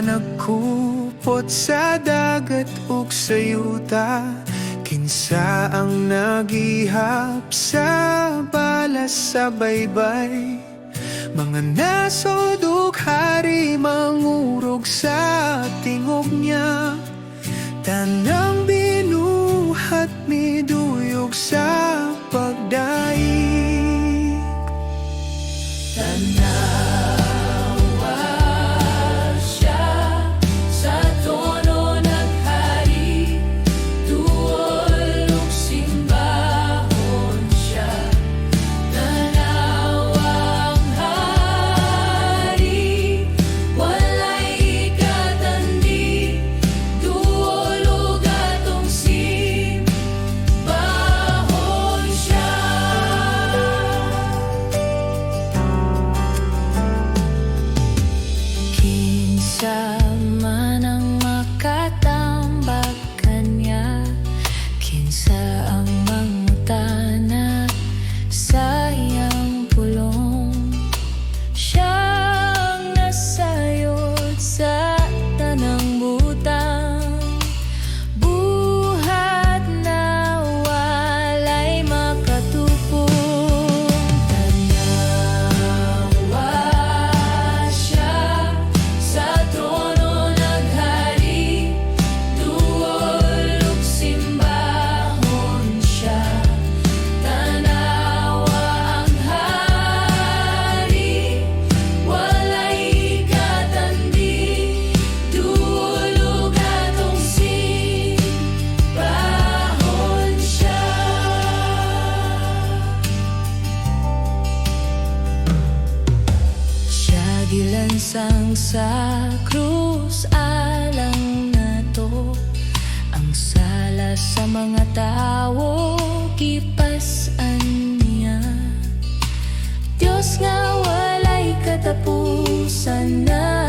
nagkupot sa dagat ug sa yuta, kinsa ang nagihap sa balas sa baybay. Mga nasod ug hari mangurog sa tingog niya, tanang binuhat miduyog sa pagdaig. Tanawa siya sa trono naghari, duol ug simbahon siya. Tanawang hari, walay ikatandi, duol ug atong simbahon siya. Kinsa man ang makatambag kanya, kinsa ang mangutana sa iyang pulong. Siyang nasayod sa tanang butang, buhat na walay makatupong. Tanawa siya sa trono naghari, duol ug simbahon siya. Tanawa ang hari, walay ikatandi, duol ug atong simbahon siya. Siya gilansang sa krus alang nato, ang sala sa mga tawo gipas-an niya. Diyos nga walay katapusan na